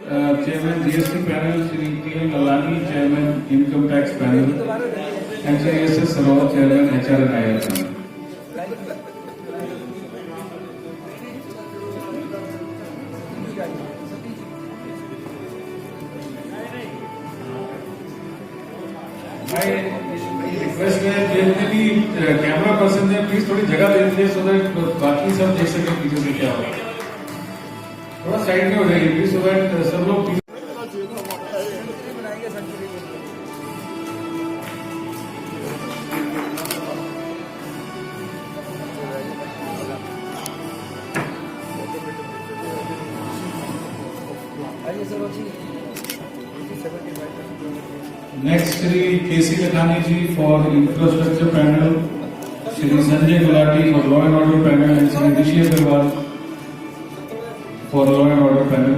Chairman GST panel, Shri K. Lalani, Chairman Income Tax panel, and Shri S.S. Sarwar, Chairman HR and IR panel. My request है जितने भी camera person है please थोड़ी जगह दे दीजिए so that बाकी सब देख सके पीछे से क्या हो थोड़ा साइड में हो जाएगी प्लीज सो दैट सब लोग Next, Shri K.C. Lakhani ji for Infrastructure Panel, Shri Sanjay Gulati for Law and Order Panel, and Shri Rishi Agarwal for Law and Order Panel.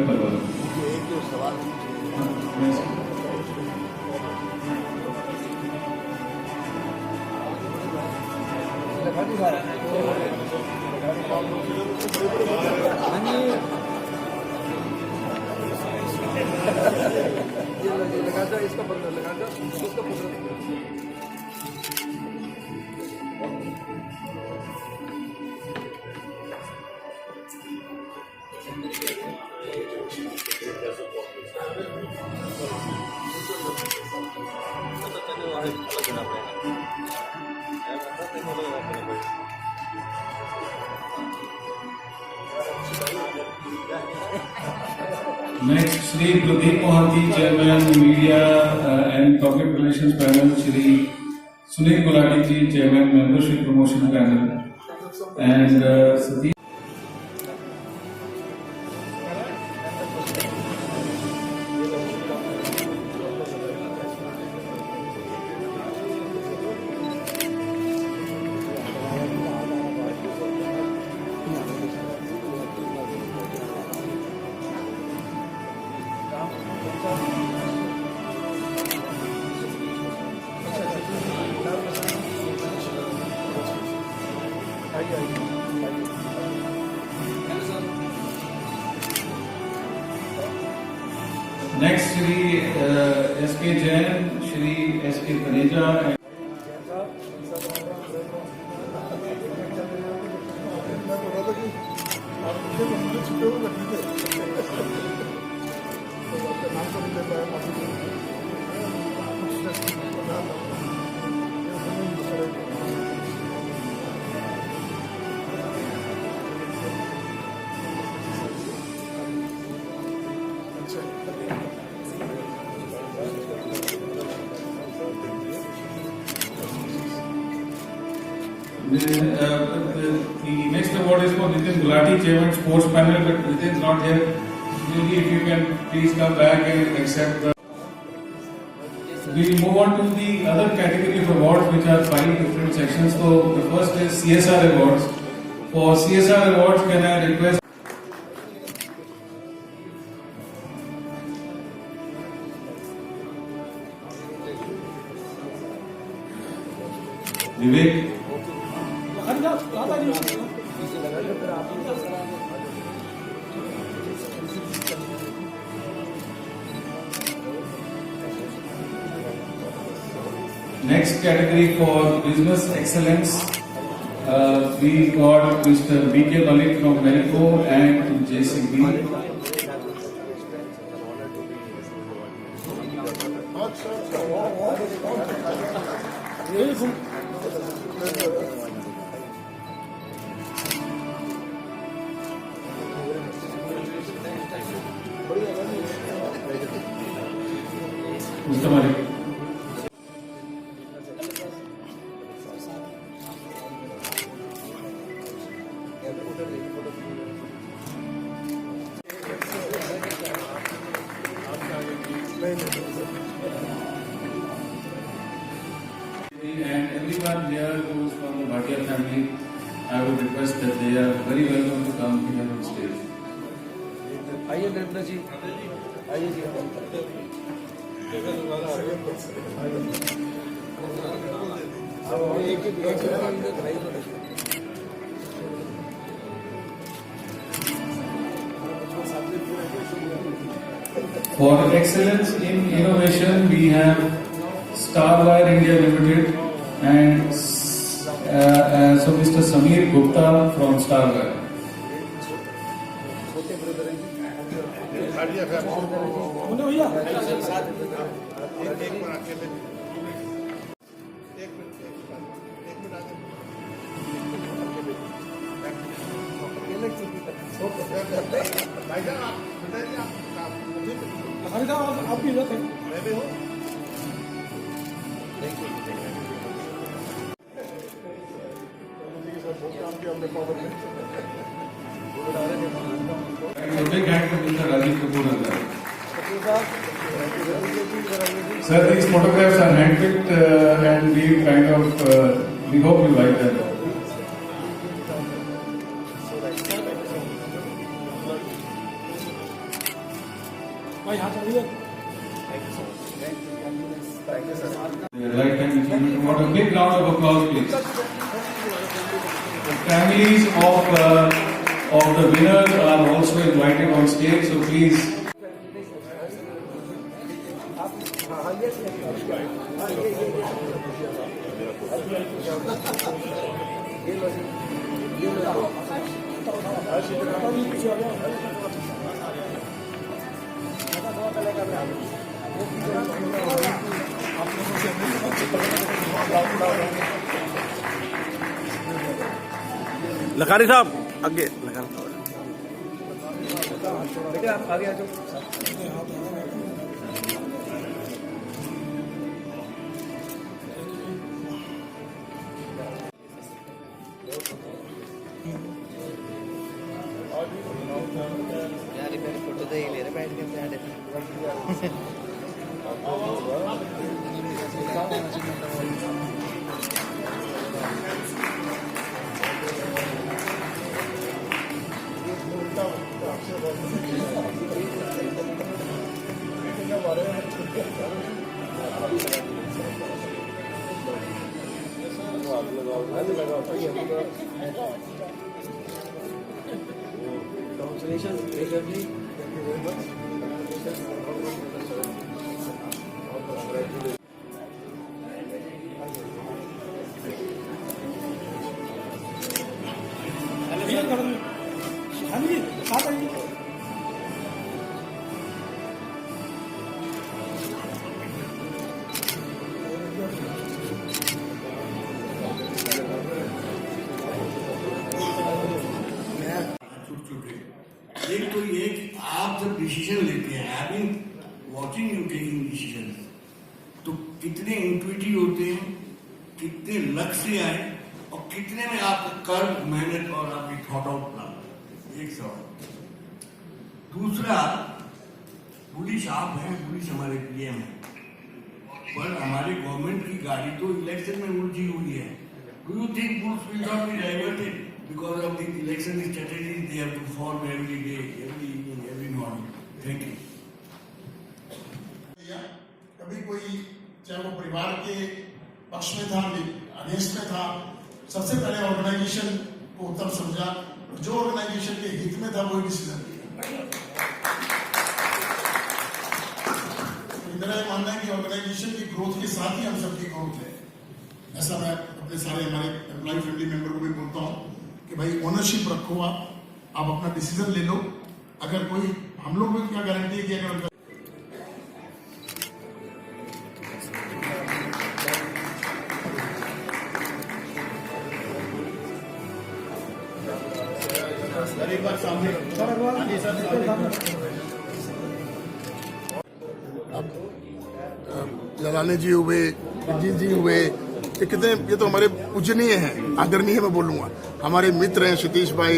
इसका बंद लगा दो इसका Next, Shri Pradeep Mohanty, Chairman Media and Public Relations Panel, Shri Sunil Gulati ji, Chairman Membership Promotion Panel, and Satish. Next, Shri S.K. Jain, Shri S.K. Taneja. The next award is for Nitin Gulati, Chairman Sports Panel, but Nitin is not here. Maybe if you can please come back and accept the. We will move on to the other category of awards, which are 5 different sections. So the first is CSR awards. For CSR awards, can I request Vivek? Next category for business excellence, we got Mr. B.K. Malik from Marico and JCB. Mr. Malik. And everyone here who is from the Bhatia family, I would request that they are very welcome to come here on stage. आइए नरेंद्र जी, आइए जी। For excellence in innovation, we have Starwire India Limited and so Mr. Samir Gupta from Starwire. आप भी इधर थे। So big hand to Mr. Rajiv Kapoor as well. Sir, these photographs are handpicked and we kind of we hope you like them. भाई हाथ चलिए। Lifetime achievement award. A big round of applause, please. The families of the winners are also invited on stage, so please. लखारी साहब आगे लखारी बेटे आप आगे आ जाओ। यार मेरी फोटो तो ये ले रहे बैठ के अपने Congratulations, very lovely. Thank you very much. एक तो ये कि आप जब डिसीजन लेते हैं, I been watching you taking decision, तो कितने इंट्यूटिव होते हैं, कितने लक्ष्य से आए और कितने में आपका कर्म, मेहनत और आपकी थॉट आउट प्लान। एक सवाल। दूसरा, पुलिस आप हैं, पुलिस हमारे पीएम है, पर हमारे गवर्नमेंट की गाड़ी तो इलेक्शन में उलझी हुई है। Do you think police will not be diverted because of the election strategies they have to follow every day, every evening, every morning? Thank you. कभी कोई चाहे वो परिवार के पक्ष में था, अगेंस्ट में था, सबसे पहले ऑर्गेनाइजेशन को उत्तम समझा, जो ऑर्गेनाइजेशन के हित में था वही डिसीजन लिया। मेरा ये मानना है कि ऑर्गेनाइजेशन की ग्रोथ के साथ ही हम सबकी ग्रोथ है। ऐसा मैं अपने सारे हमारे एम्प्लॉय फैमिली मेंबर को भी बोलता हूँ कि भाई ओनरशिप रखो, आप अपना डिसीजन ले लो। अगर कोई, हम लोग में क्या गारंटी है कि अगर एक बार सामने अब ललाने जी हुए, जी हुए, कितने, ये तो हमारे पूजनीय हैं, आदरणीय मैं बोलूंगा, हमारे मित्र हैं। सतीश भाई,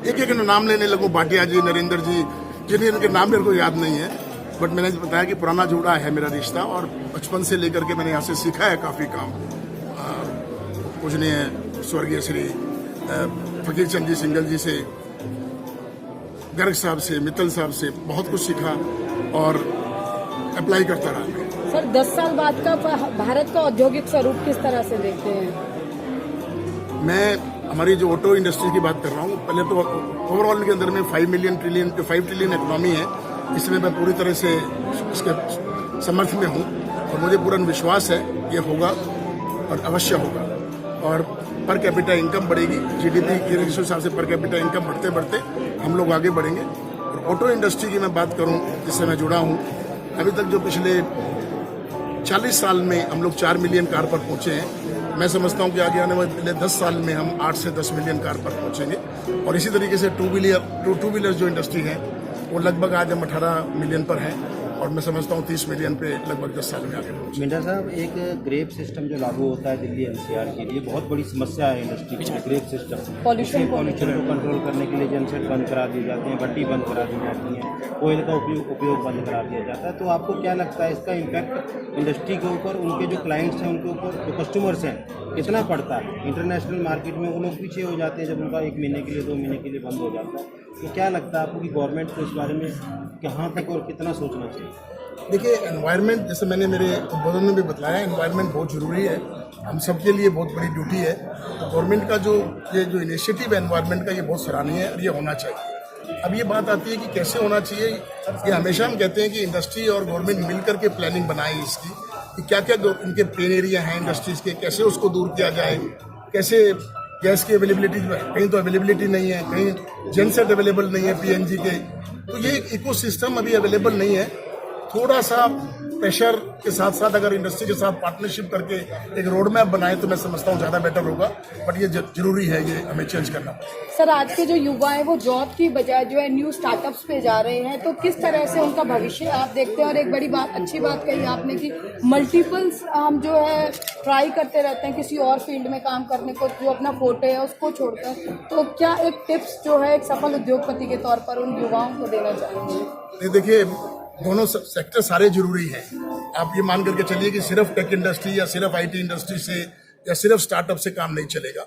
एक एक नाम लेने लगूं, भाटिया जी, नरेंद्र जी, जिन्हें उनके नाम मेरे को याद नहीं है, बट मैंने बताया कि पुराना जुड़ा है मेरा रिश्ता और बचपन से लेकर के मैंने यहाँ से सीखा है काफी काम। पूजनीय स्वर्गीय श्री फकीर चंद जी सिंगल जी से, गर्ग साहब से, मित्तल साहब से बहुत कुछ सीखा और अप्लाई करता रहा। सर 10 साल बाद का भारत का औद्योगिक स्वरूप किस तरह से देखते हैं? मैं हमारी जो ऑटो इंडस्ट्री की बात कर रहा हूँ, पहले तो ओवरऑल के अंदर में 5 ट्रिलियन इकोनॉमी है इसलिए मैं पूरी तरह से इसके समर्थन में हूँ और मुझे पूरा विश्वास है ये होगा और अवश्य होगा। और पर कैपिटा इनकम बढ़ेगी, जीडीपी के हिसाब से पर कैपिटा इनकम बढ़ते बढ़ते हम लोग आगे बढ़ेंगे। और ऑटो इंडस्ट्री की मैं बात करूं, जिससे मैं जुड़ा हूं, अभी तक जो पिछले 40 साल में हम लोग 4 मिलियन कार पर पहुंचे हैं। मैं समझता हूं कि आगे आने वाले 10 साल में हम 8 से 10 मिलियन कार पर पहुंचेंगे। और इसी तरीके से टू व्हीलर जो इंडस्ट्री है वो लगभग आज हम 18 मिलियन पर हैं और मैं समझता हूँ 30 मिलियन पे लगभग 10 साल में आगे पहुंचे। मिंडा साहब, एक ग्रेप सिस्टम जो लागू होता है दिल्ली एनसीआर के लिए बहुत बड़ी समस्या है इंडस्ट्री की। ग्रेप सिस्टम पॉल्यूशन को कंट्रोल करने के लिए जनसेट बंद करा दिए जाते हैं, भट्टी बंद करा दी जाती है, कोयले का उपयोग बंद करा दिया जाता है। तो आपको क्या लगता है इसका इम्पैक्ट इंडस्ट्री के ऊपर, उनके जो क्लाइंट्स हैं उनके ऊपर, जो कस्टमर्स हैं, कितना पड़ता है? इंटरनेशनल मार्केट में वो लोग पीछे हो जाते हैं जब उनका 1 महीने के लिए 2 महीने के लिए बंद हो जाता है। तो क्या लगता है आपको कि गवर्नमेंट को इस बारे में कहाँ तक और कितना सोचना चाहिए? देखिए, एनवायरनमेंट, जैसे मैंने मेरे उद्बोधन में भी बताया, एनवायरनमेंट बहुत जरूरी है, हम सबके लिए बहुत बड़ी ड्यूटी है। तो गवर्नमेंट का ये जो इनिशिएटिव है एनवायरनमेंट का, ये बहुत सराहनीय है और ये होना चाहिए। अब ये बात आती है कि कैसे होना चाहिए। ये हमेशा हम कहते हैं कि इंडस्ट्री और गवर्नमेंट मिलकर के प्लानिंग बनाए इसकी, कि क्या क्या इनके पेन एरिया हैं इंडस्ट्रीज के, कैसे उसको दूर किया जाए, कैसे गैस की अवेलेबिलिटी, कहीं तो अवेलेबिलिटी नहीं है, कहीं जेनसेट अवेलेबल नहीं है पीएनजी के। तो ये इकोसिस्टम अभी अवेलेबल नहीं है। थोड़ा सा प्रेशर के साथ साथ अगर इंडस्ट्री के साथ पार्टनरशिप करके एक रोड मैप बनाए तो मैं समझता हूँ ज़्यादा बेटर होगा। बट ये जरूरी है, ये हमें चेंज करना। सर, आज के जो युवा हैं वो जॉब की बजाय जो है न्यू स्टार्टअप्स पे जा रहे हैं, तो किस तरह से उनका भविष्य आप देखते हैं? और एक बड़ी बात, अच्छी बात कही आपने कि मल्टीपल्स हम जो है ट्राई करते रहते हैं किसी और फील्ड में काम करने को, जो अपना फोटे है उसको छोड़कर। तो क्या एक टिप्स जो है एक सफल उद्योगपति के तौर पर उन युवाओं को देना चाहेंगे? देखिए, दोनों सेक्टर सारे जरूरी हैं। आप ये मान करके चलिए कि सिर्फ टेक इंडस्ट्री या सिर्फ आईटी इंडस्ट्री से या सिर्फ स्टार्टअप से काम नहीं चलेगा।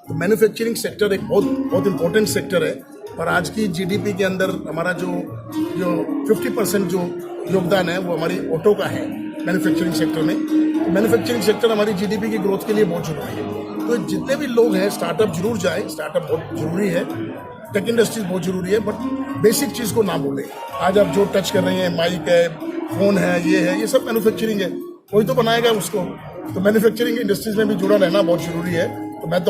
तो मैन्युफैक्चरिंग सेक्टर एक बहुत इंपॉर्टेंट सेक्टर है। और आज की जीडीपी के अंदर हमारा जो 50% जो योगदान है वो हमारी ऑटो का है मैन्युफैक्चरिंग सेक्टर में। तो मैन्युफैक्चरिंग सेक्टर हमारी जीडीपी की ग्रोथ के लिए बहुत जरूरी है। तो जितने भी लोग हैं स्टार्टअप जरूर जाए, स्टार्टअप बहुत जरूरी है, टेक इंडस्ट्रीज बहुत जरूरी है, बट बेसिक चीज को ना भूलें। आज आप जो टच कर रहे हैं, माइक है, फोन है, ये सब मैन्युफैक्चरिंग है, कोई तो बनाएगा उसको। तो मैन्युफैक्चरिंग इंडस्ट्रीज में भी जुड़ा रहना बहुत जरूरी है। तो मैं तो